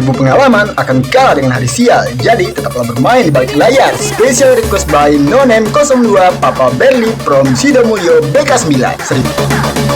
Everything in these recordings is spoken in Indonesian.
1000 pengalaman akan kalah dengan hari sial. Jadi tetaplah bermain di balik layar. Special request by Nonem 02 Papa Berli from Sidomulyo BK9. 1000.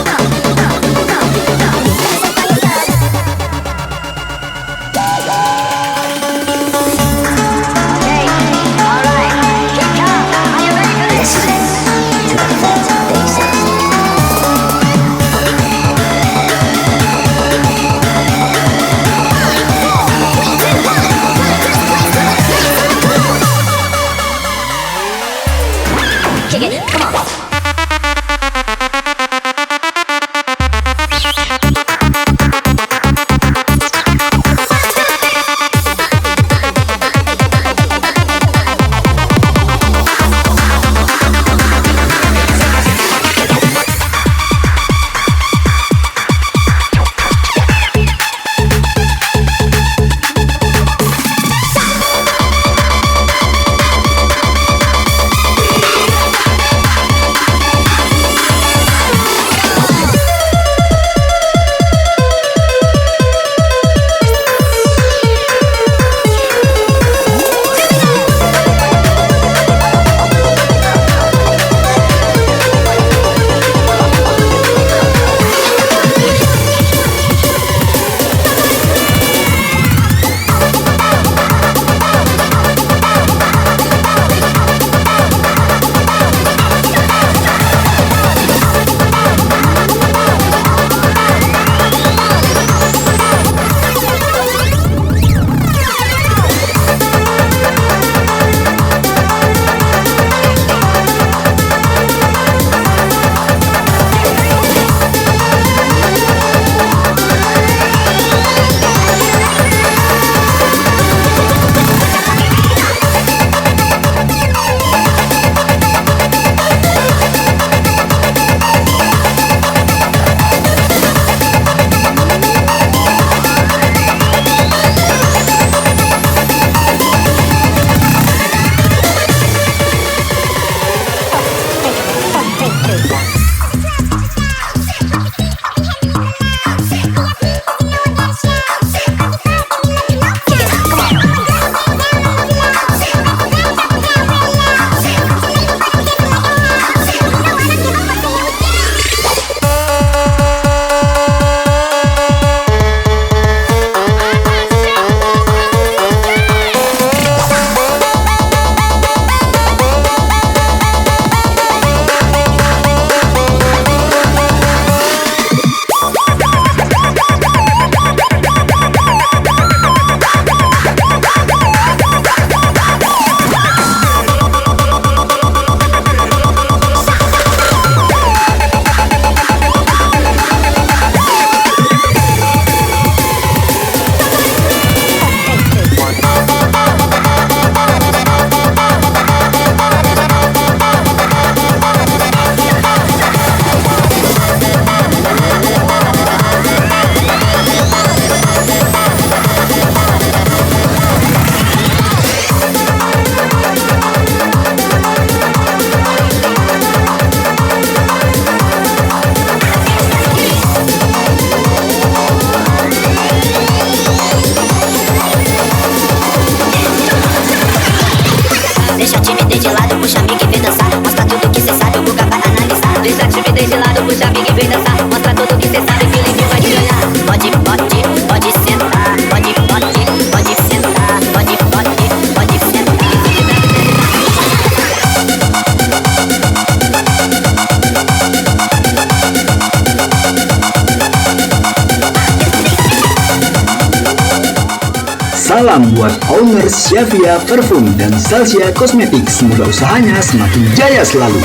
Salam buat owner Shavia Perfume dan Salsia Cosmetics. Semoga usahanya semakin jaya selalu.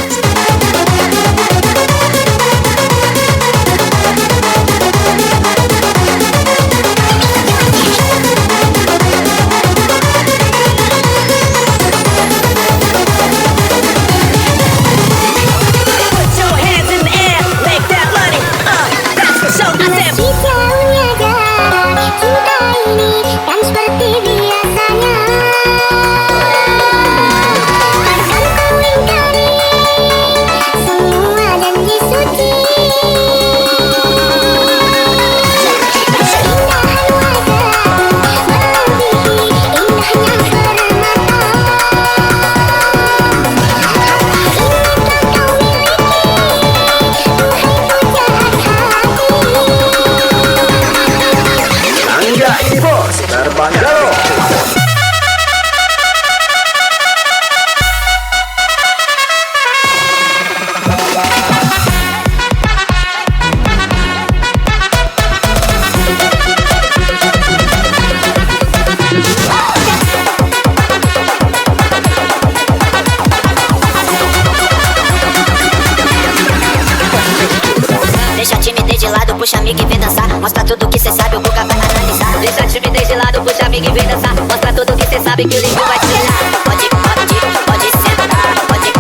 Seperti biasanya, akan kau ingkari puxa amiga e vem dançar. Mostra tudo que cê sabe, o Guga vai analisar. Deixa a timidez de lado, puxa amiga e vem dançar. Mostra tudo que cê sabe, que o Livinho vai te olhar. Pode sentar, pode sentar, pode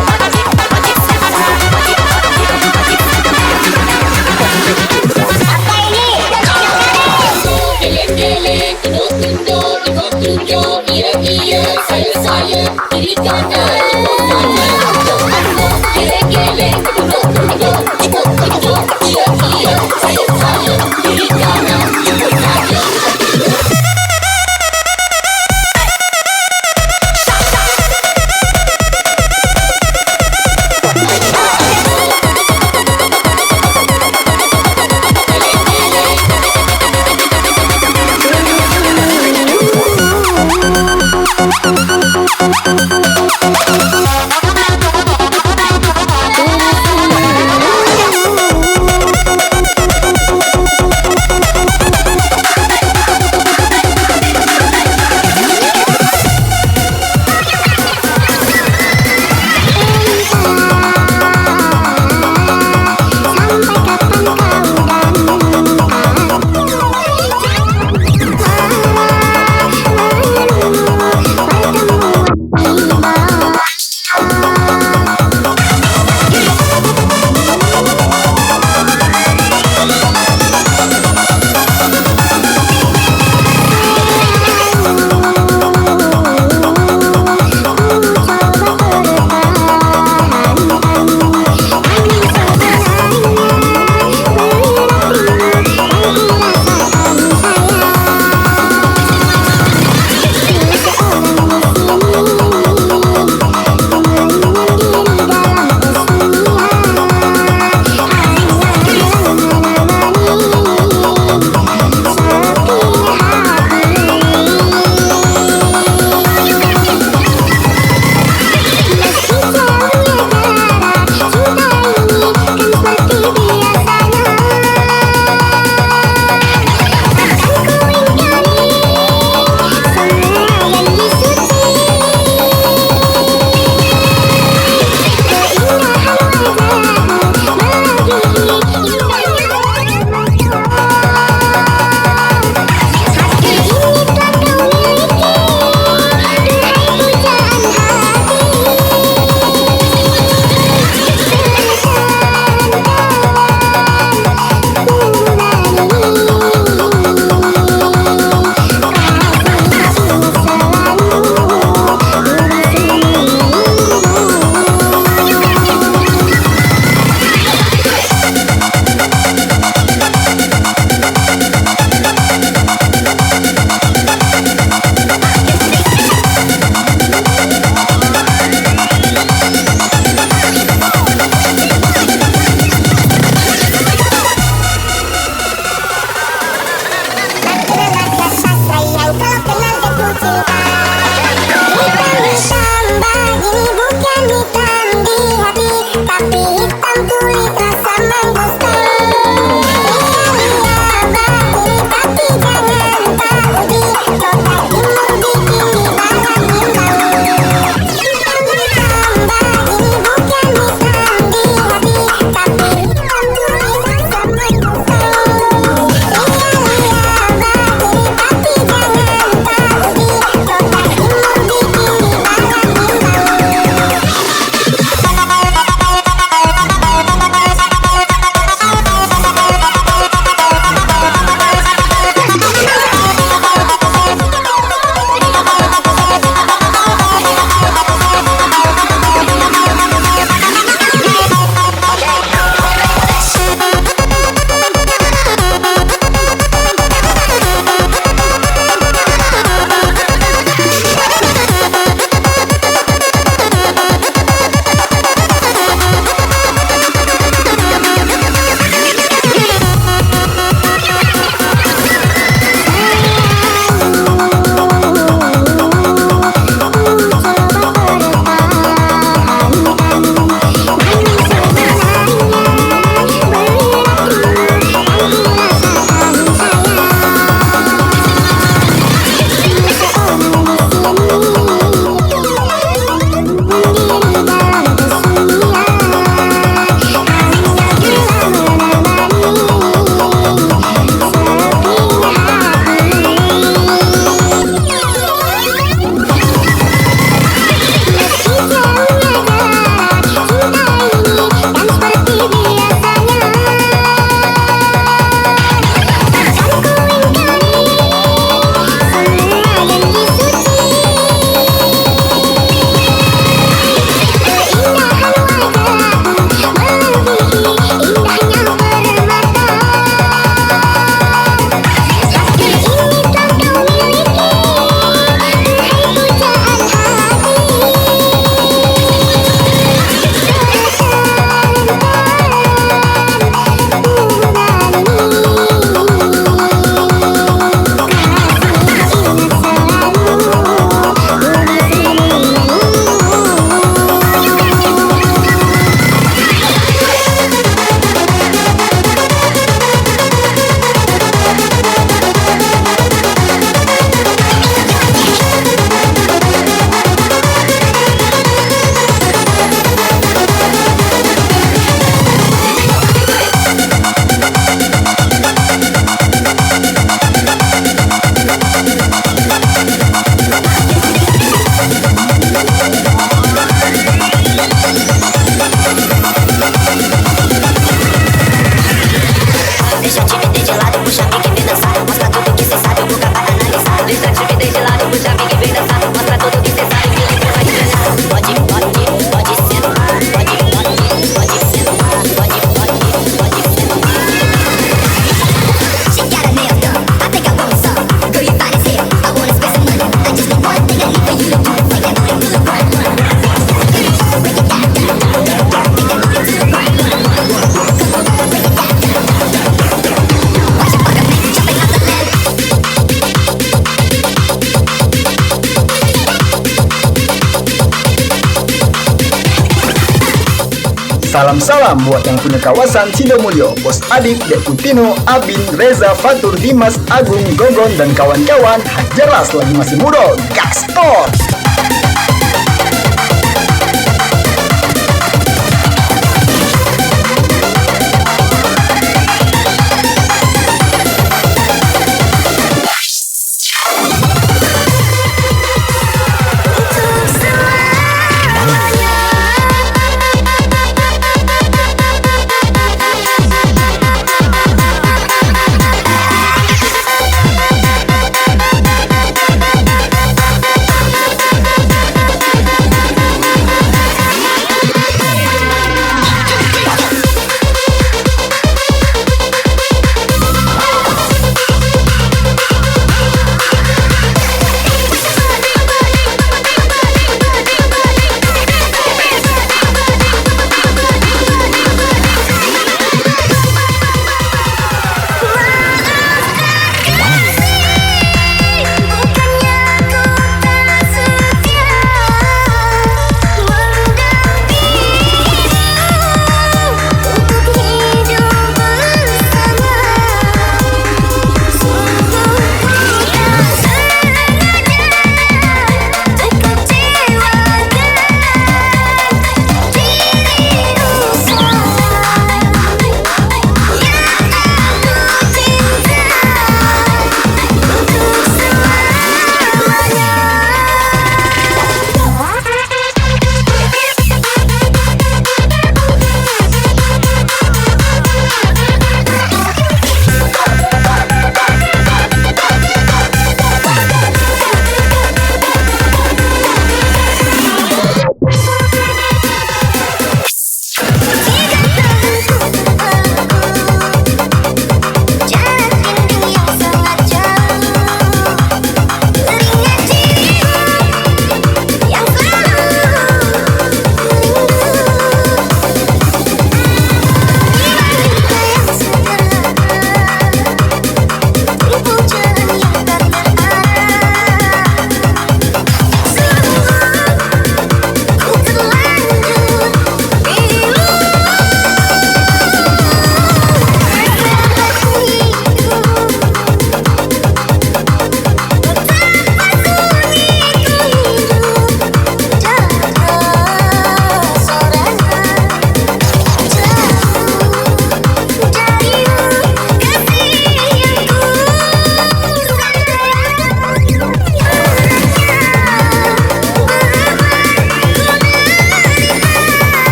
Salam-salam buat yang punya kawasan Sidomulyo, Bos Adik, Dek Kutino, Abin, Reza, Fatur, Dimas, Agung, Gogon, dan kawan-kawan. Hajarlah selagi masih muda, gaspol!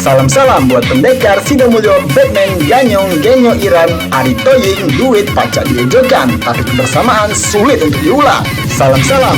Salam-salam buat pendekar Sidomulyo, Batman, Ganyong, Genyo Iran, Ari Toying, duit pacak diojokan, tapi kebersamaan sulit untuk diulang. Salam-salam.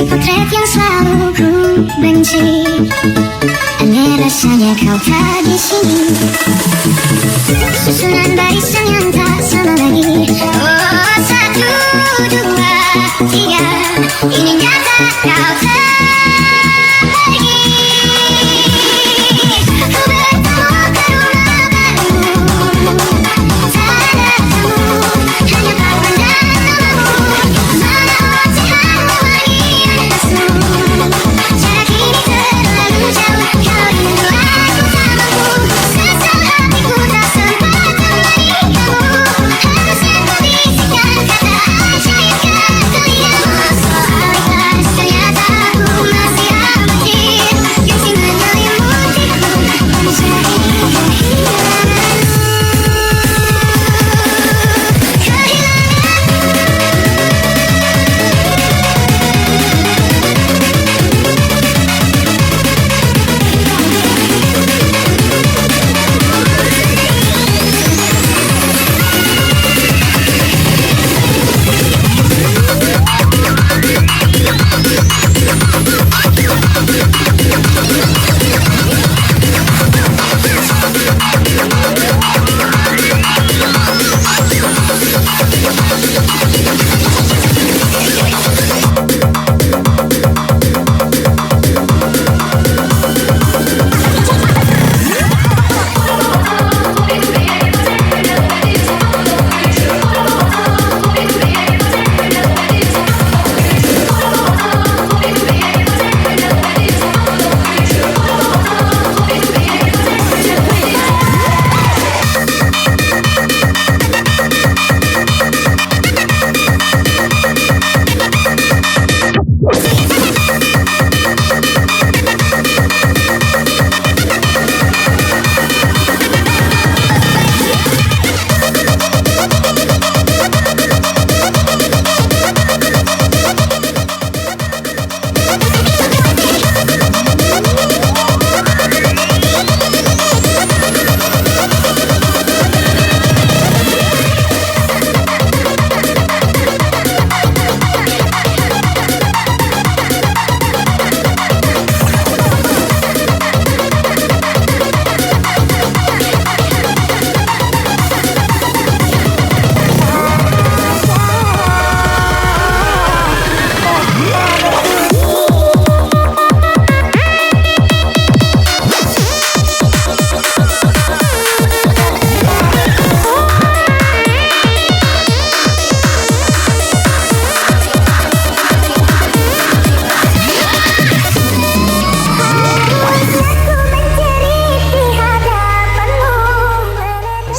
Potret yang selalu ku benci, aneh rasanya kau tak di sini. Susunan barisan yang tak sama lagi. Oh, 1, 2, 3, ini nyata kau pergi. Ku bertemu ke rumah baru, tak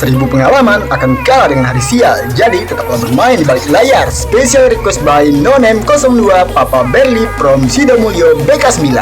1000 pengalaman akan kalah dengan hari sial. Jadi tetaplah bermain di balik layar. Special request by Nonem 02 Papa Berli from Sidomulyo BK9.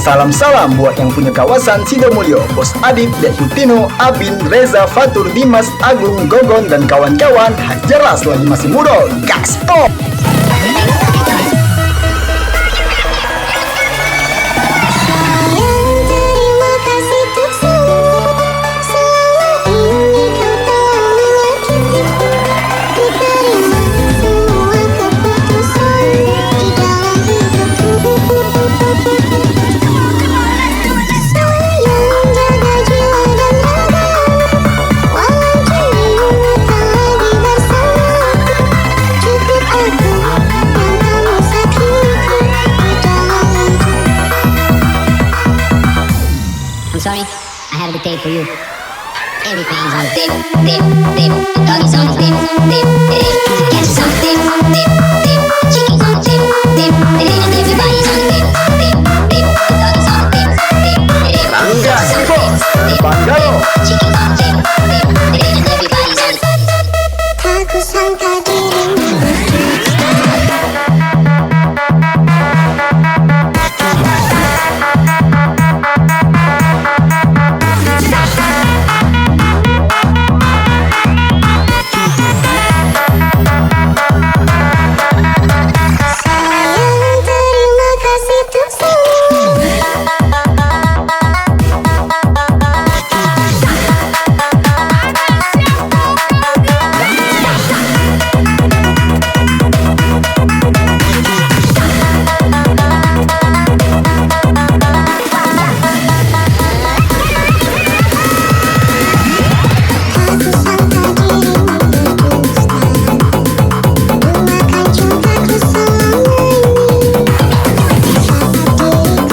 Salam-salam buat yang punya kawasan Sidomulyo, Bos Adit, Dek Putino, Abin, Reza, Fatur, Dimas, Agung, Gogon, dan kawan-kawan. Hajarlah selagi masih muda, gaspol! I'm sorry, I have a dictate for you. Everything's on the table, table, table. The doggy's on the table, table, table. The cat's on the table, table, table. The chicken's on the table, table, table. And everybody's on the table, table, table. The doggy's on the table, table, table. Rangga The cat's on the Info, table, Banggalo. The chicken's on the table, table, table. And everybody's on the table. Aku sangka dirimu sayang, terima kasih untuk semua. Aku sangka dirimu berdusta, lunakan cintaku selama ini.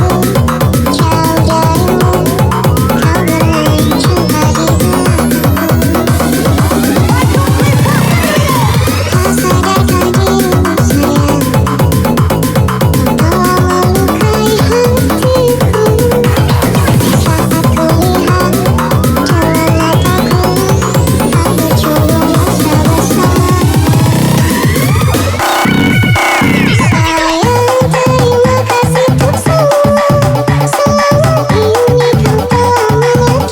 Saat diriku jauh darimu, kau beraih cinta di belakangku. Tak sadarkan dirimu sayang, kau telah melukai hatiku. Saat kulihat jalan aku, aku coba merasa bersalah. Sayang, terima kasih untuk semua. Selama ini kau telah menyakitiku.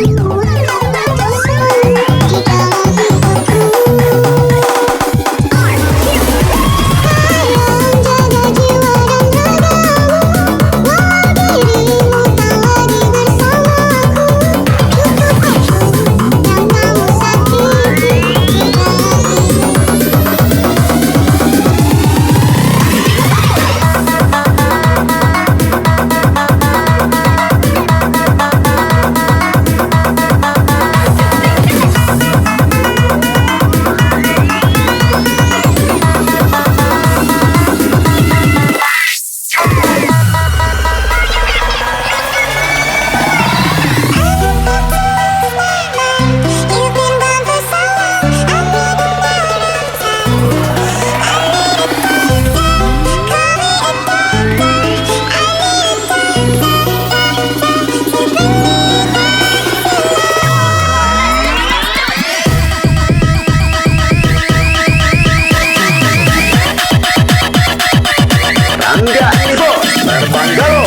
Menuangkan ratusan di dalam hidupku. Sayang, jaga jiwa dan ragamu. Walau dirimu tak lagi bersamaku, cukup aku yang kamu sakiti di dalam hidupku. You've been gone for so long, I need another time. I need a doctor, call me a doctor. I need a doctor to bring me Rangga Info, Banggalo.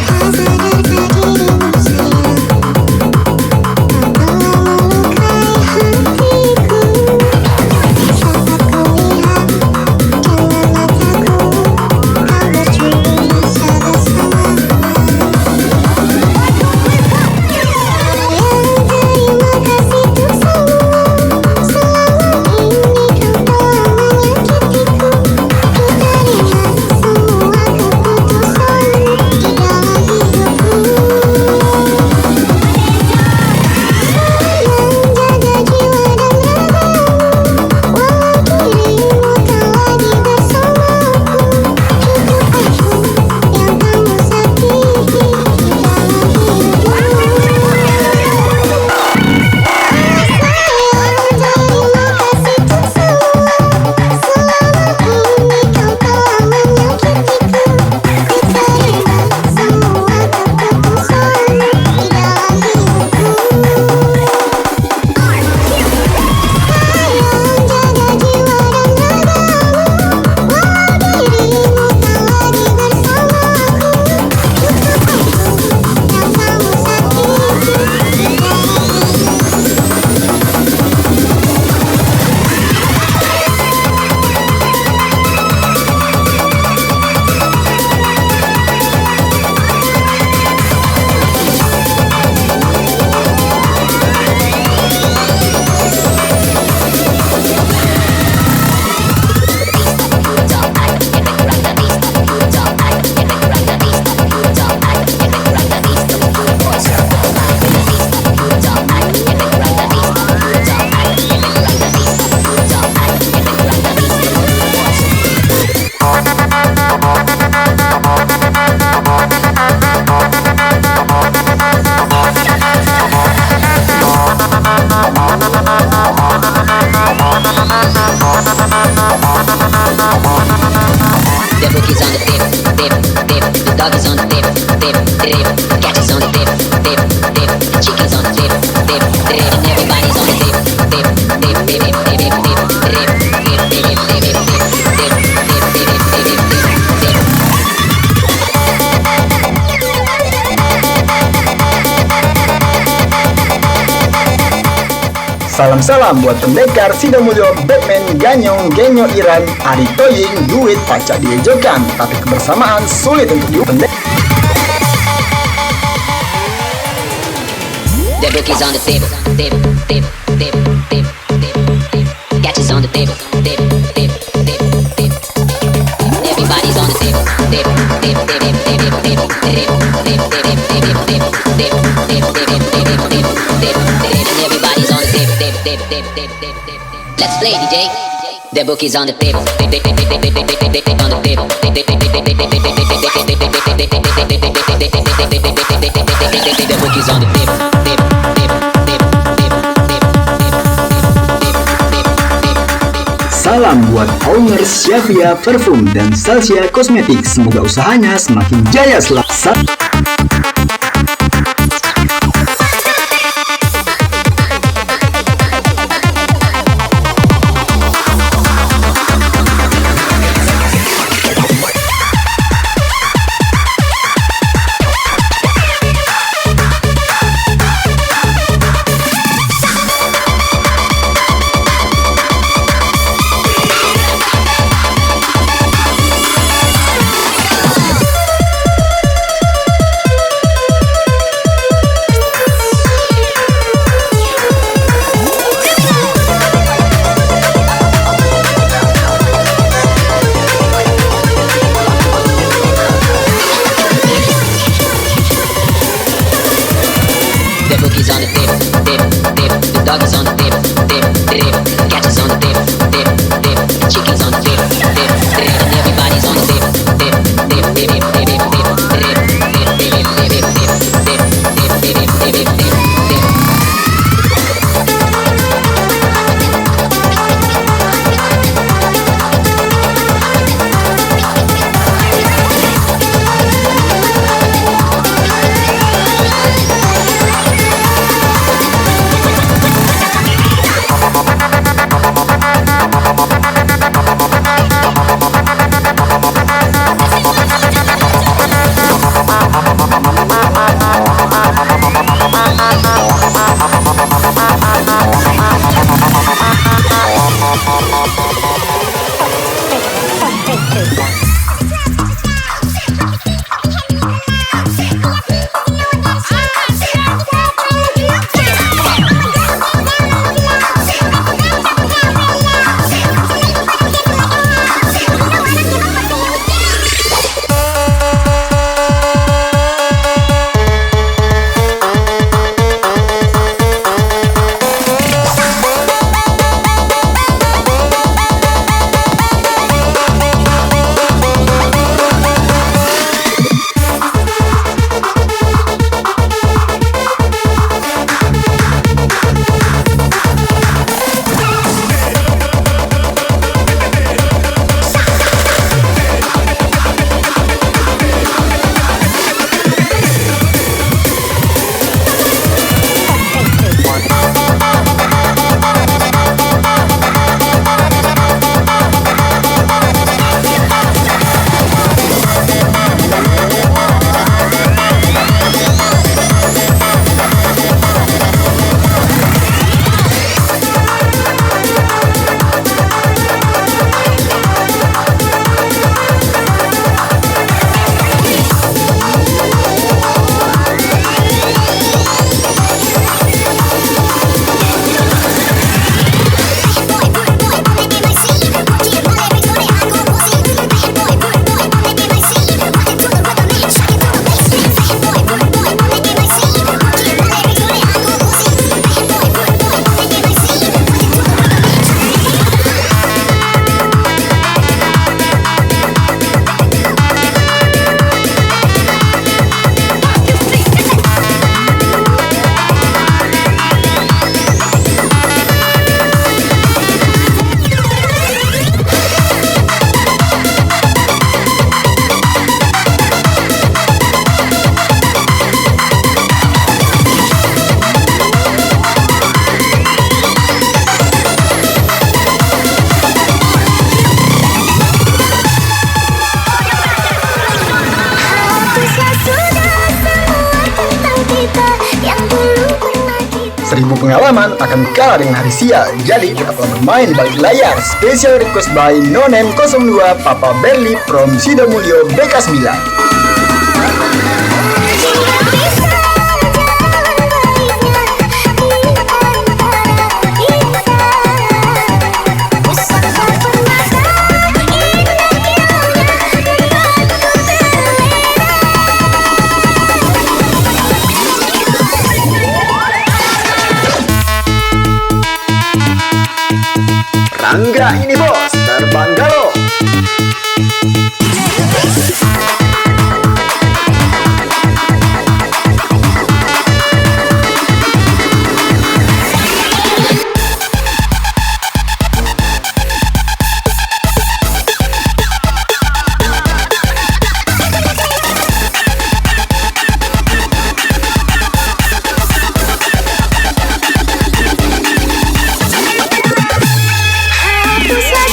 Tak sadarkan dirimu sayang, kau dog is on the table, table, table. The cat is on the table, table, table. The chicken's on the table, table, table. And everybody's on the table, table, table, table, table, table, table, table, table, Salam-salam buat pendekar Sidomulyo, Batman, Ganyong, Genyo Iran, Ari Toying, duit pacak diejokan, tapi kebersamaan sulit untuk diupendek. The book is on the table, table, table, table, table, table, table. Catch is on the table, table, table, table, table. Everybody's on the table, table, table, table, table, table, table, table, table, table, table, table, table, table, table, table, table. Everybody's on the table, table, table, table, table, table, table. Let's play, DJ. The book is on the table, on the table. The book is on the table. Salam buat owner Syafia Parfum dan Salsia Kosmetik. Semoga usahanya semakin jaya selalu. The book is on the table, table, table. The dog is on the table, table, table. The cat is on the table, table, table. The chicken's on the table, table, table. And everybody's on the table, table, table, table, table, table, table, table, table, table, table, table, table, table. 1000 pengalaman akan kalah dengan hari sial. Jadi tetaplah bermain di balik layar. Special request by Nonem 02 Papa Berli from Sidomulyo BK9. Rangga ini bos, terbang galo. Hapuslah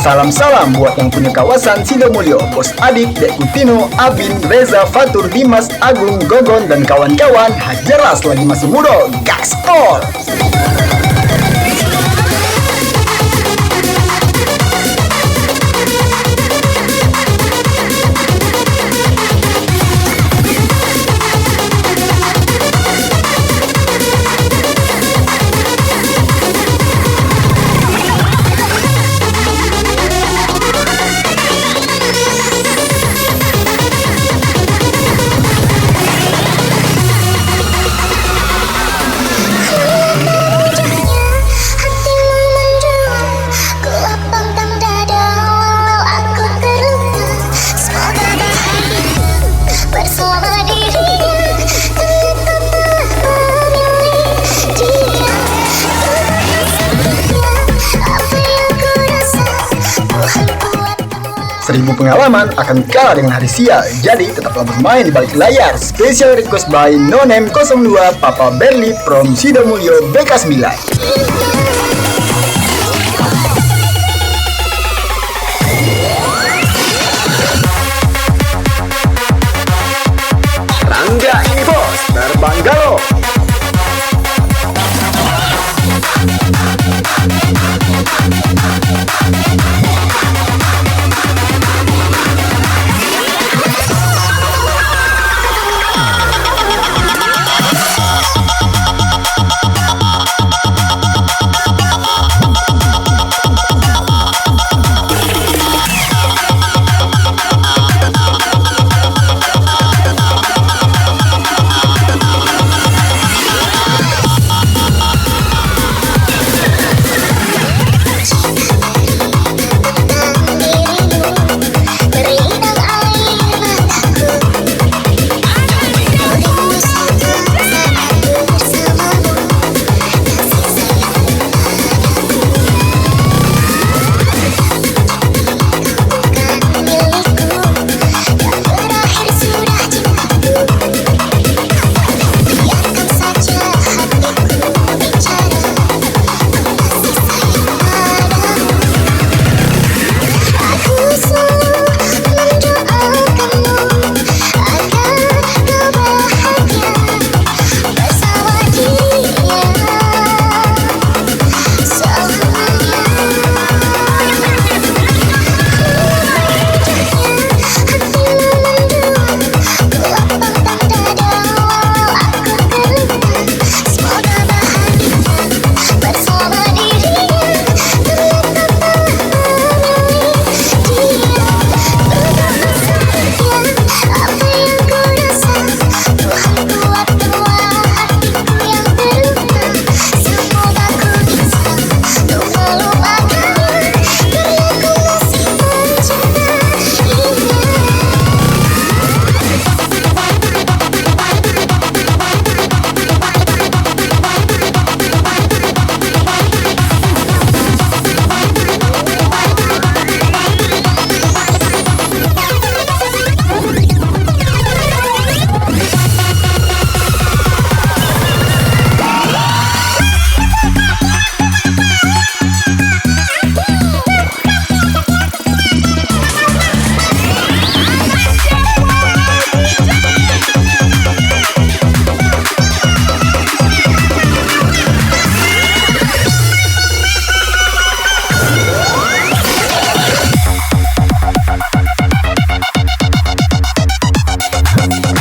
Salam-salam buat yang punya kawasan Sidomulyo, Bos Adik, Dek Kutino, Abin, Reza, Fatur, Dimas, Agung, Gogon, dan kawan-kawan. Hajarlah selagi masih muda, gaspol! Seribu pengalaman akan kalah dengan hari sial, jadi tetaplah bermain di balik layar. Special request by Nonem 02 Papa Berli from Sidomulyo BK9. Rangga ini bos, terbang galau.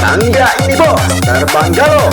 Rangga ini bos, terbang galau.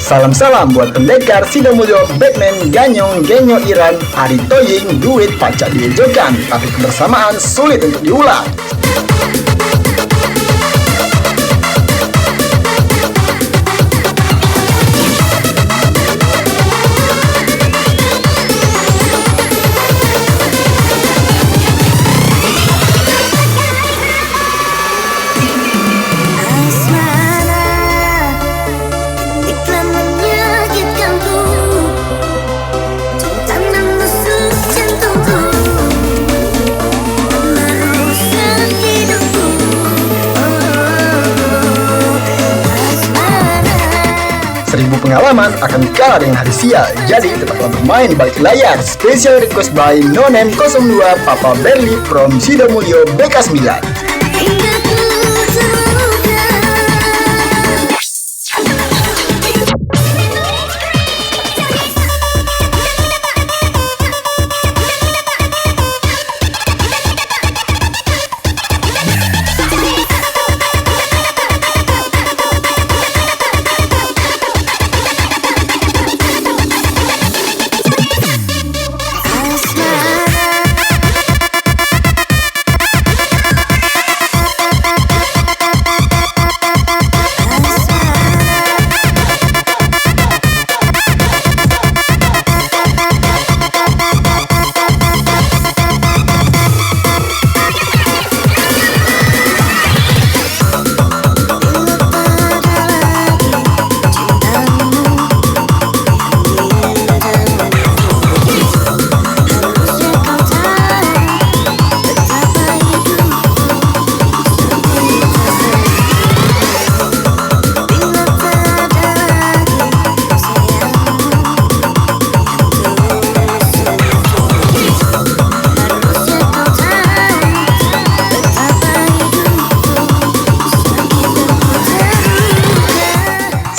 Salam-salam buat pendekar Sidomulyo, Batman, Ganyong, Genyo Iran, Ari Toying, duit pacak diejokan, tapi kebersamaan sulit untuk diulang. Seribu pengalaman akan kalah dengan hari sial, jadi tetaplah bermain di balik layar. Special request by Nonem 02 Papa Berli from Sidomulyo BK9.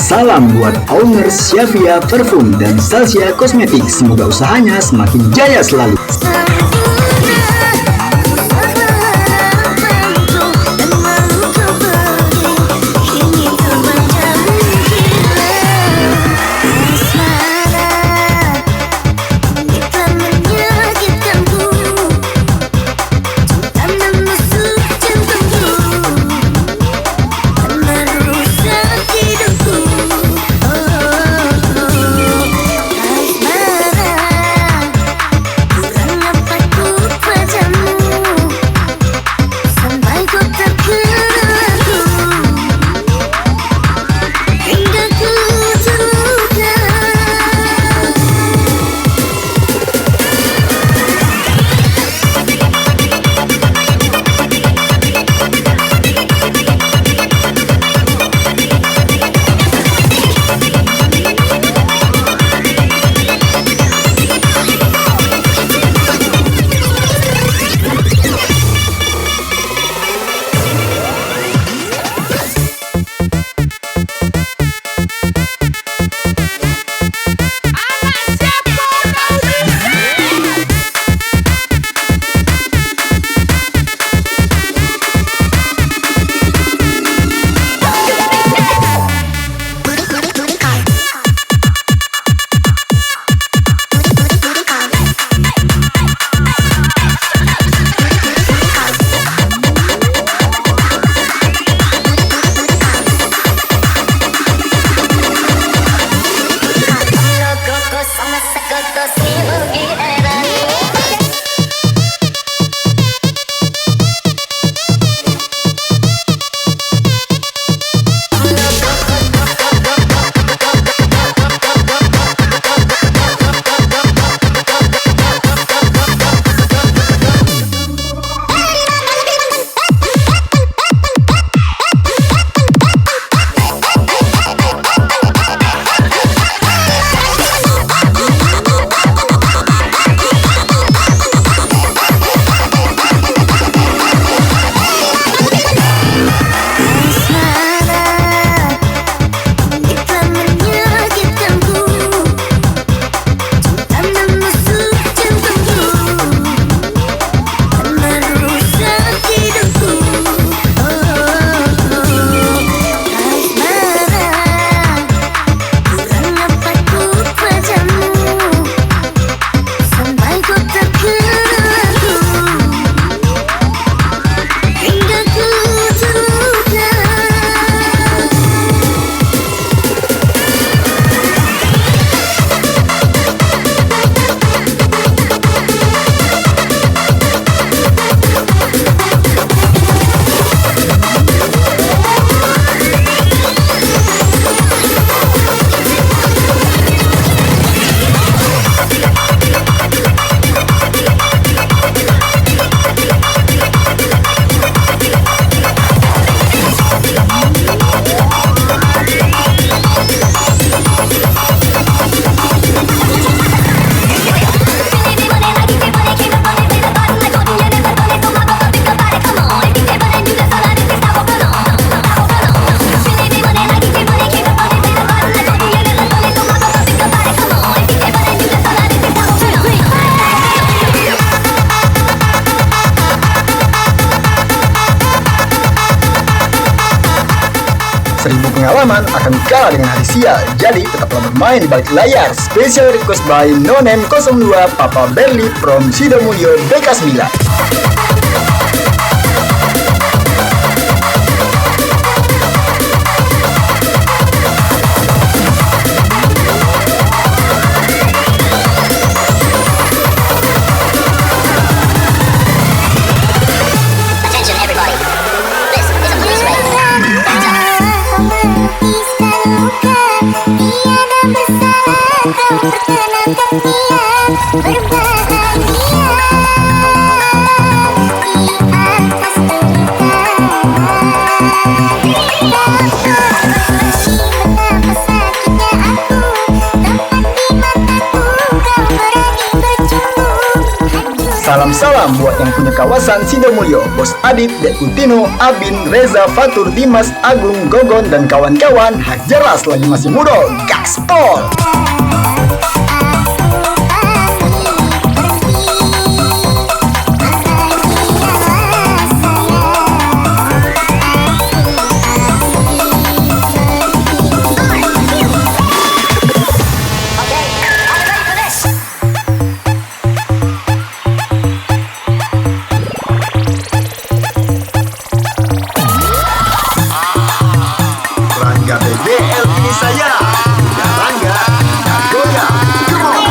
Salam buat owner Syafia Parfum dan Salsia Kosmetik. Semoga usahanya semakin jaya selalu. pengalaman akan kalah dengan hari sial. Jadi tetaplah bermain di balik layar. Special request by Nonem 02 Papa Berli from Sidomulyo BK9. Attention everybody. This is a police raid. Hands up. Salam-salam buat yang punya kawasan Sidomulyo, Bos Adit, Dek Kutino, Abin, Reza, Fatur, Dimas, Agung, Gogon, dan kawan-kawan. Hajarlah selagi masih muda, gaspol! Rangga BBL ini saya. Rangga, goyang. Come on.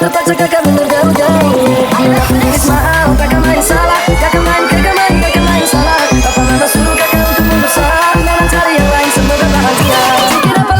terpaksa kakak mundur jauh-jauh. Please maaf kakak main salah, kakak main salah. Papa mama suruh kakak untuk mundur salah dan cari yang lain, semoga bahagia. Sedikit apa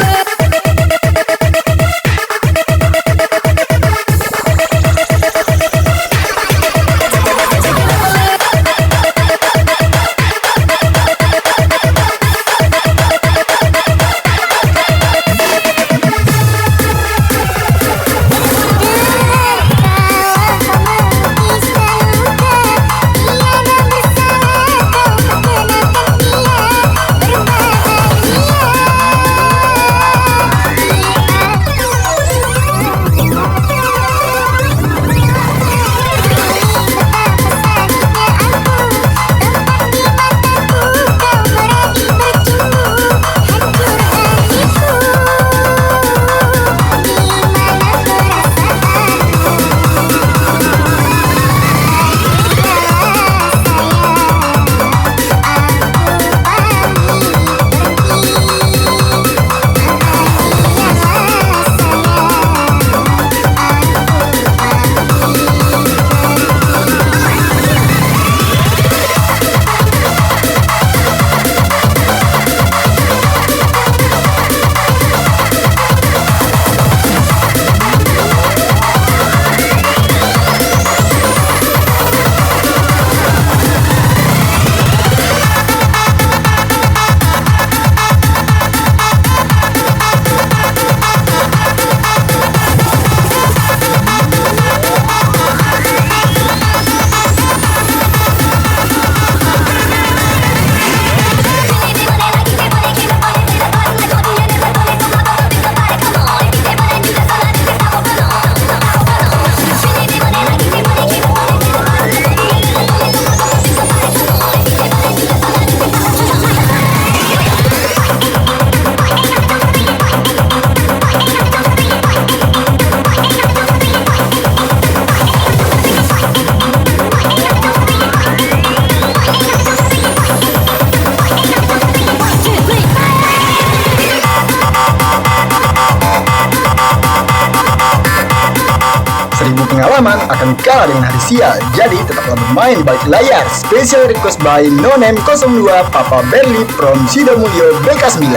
pengalaman akan kalah dengan hari sial. Jadi tetaplah bermain di balik layar. Special request by Nonem 02 Papa Berli from Sidomulyo BK9.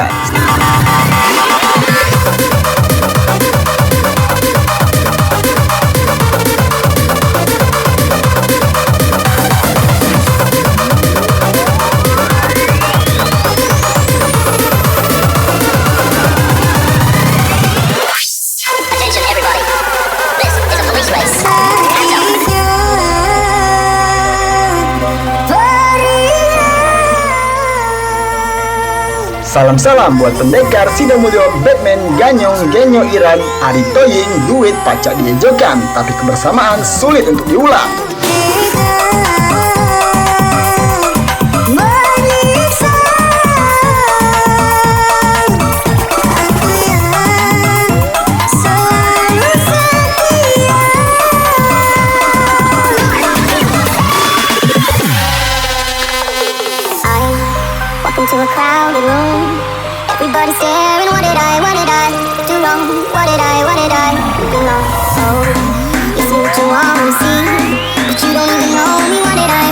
Attention everybody. This is a police race. Hands up. Salam-salam buat pendekar Sidomulyo, Batman, Ganyong, Genyo Iran, Ari Toying, duit pacak diejokan, tapi kebersamaan sulit untuk diulang. Into a crowded room, everybody staring. What did I do wrong? What did I do wrong? Oh, you see what you wanna see, but you don't even know me. What did I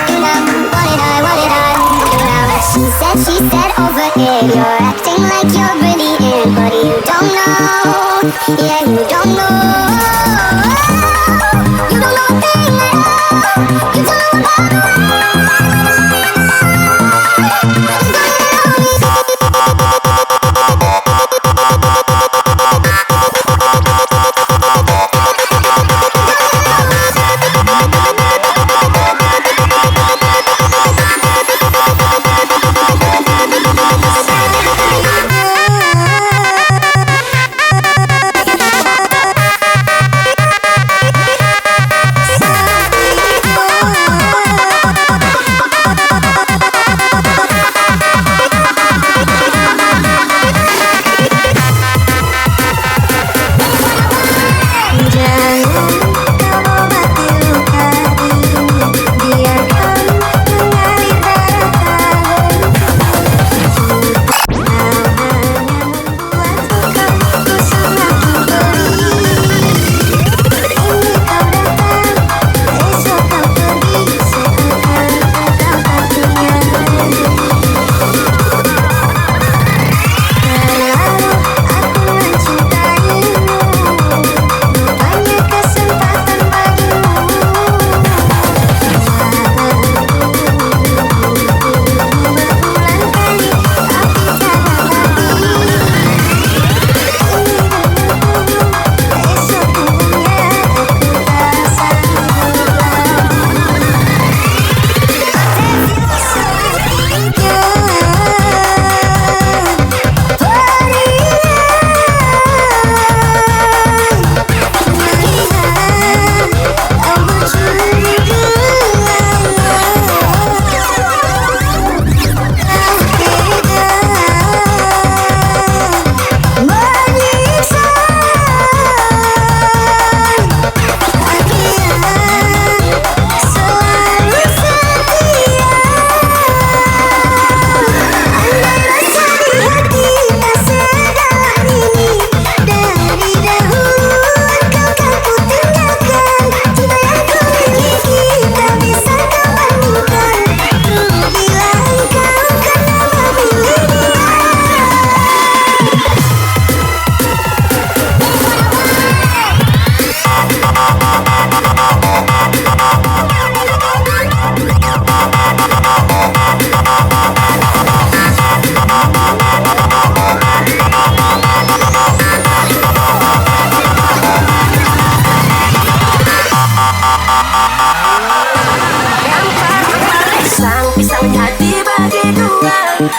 do now? What did I do now? She said over here, you're acting like you're brilliant, but you don't know. Yeah, you don't know. You don't know a thing at all. You don't know about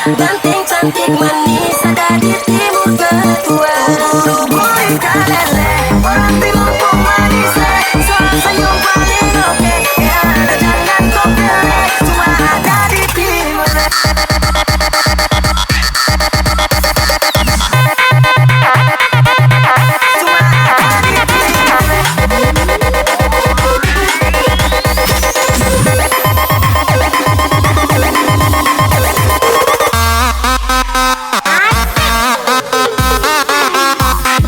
Banting cantik manis ada di timur berdua. Kulit kalele orang timur pun manis. Suara senyum paling oke. Ya jangan kau pelek, cuma ada di timur.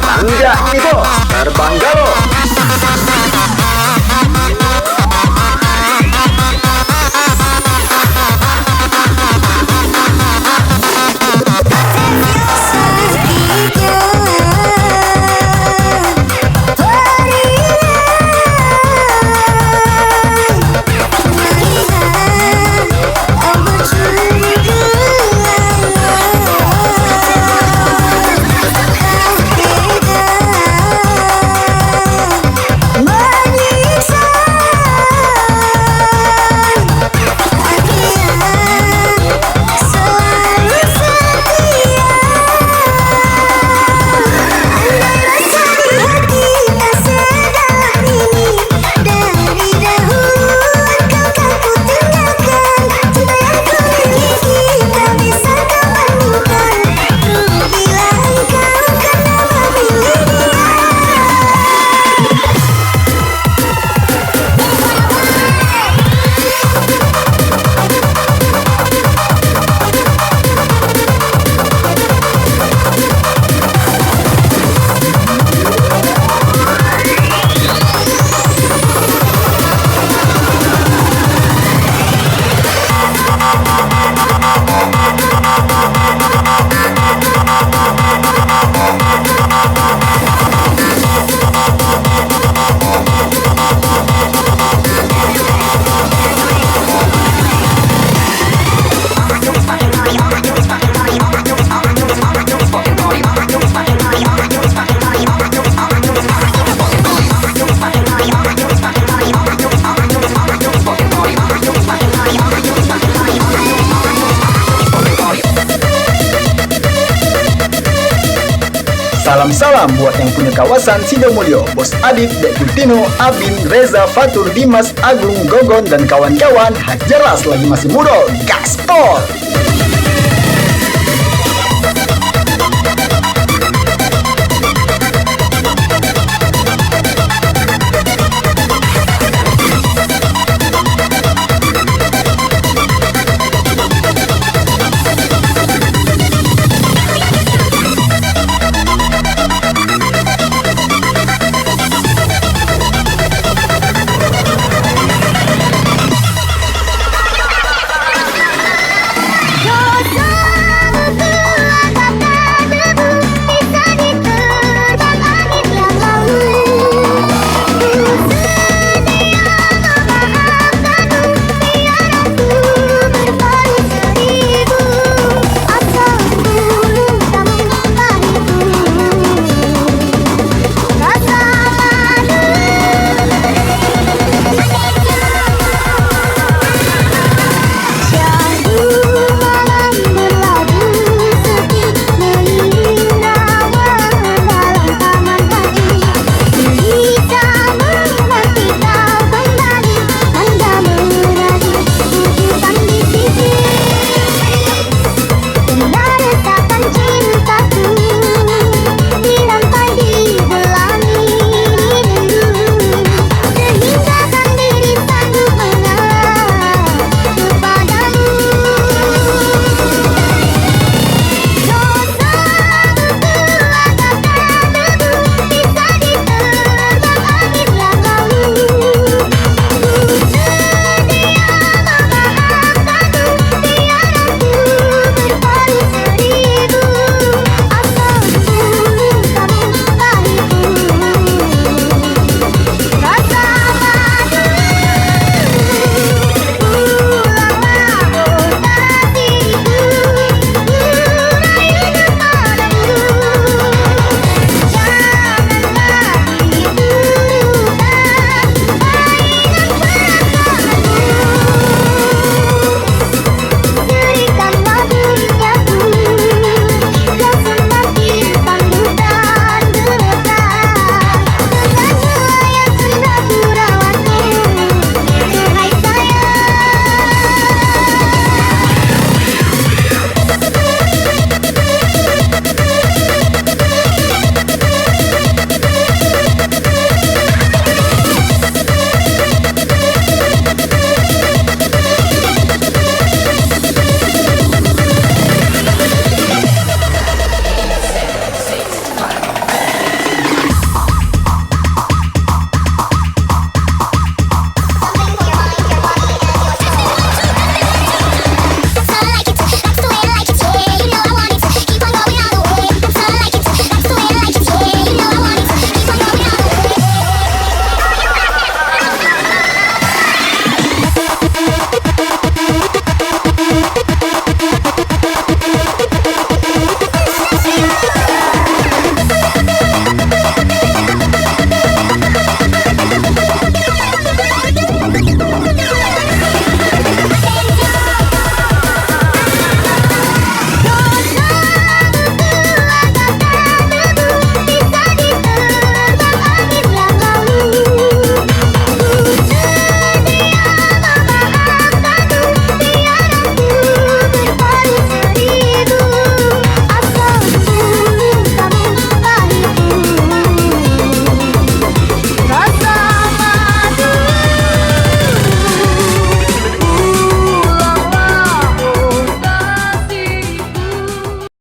Rangga ini bos, terbang galau. Salam buat yang punya kawasan Sidomulyo, Bos Adit, Dek Kultino, Abin, Reza, Fatur, Dimas, Agung, Gogon, dan kawan-kawan. Hajar lah selagi masih muda, gaspol!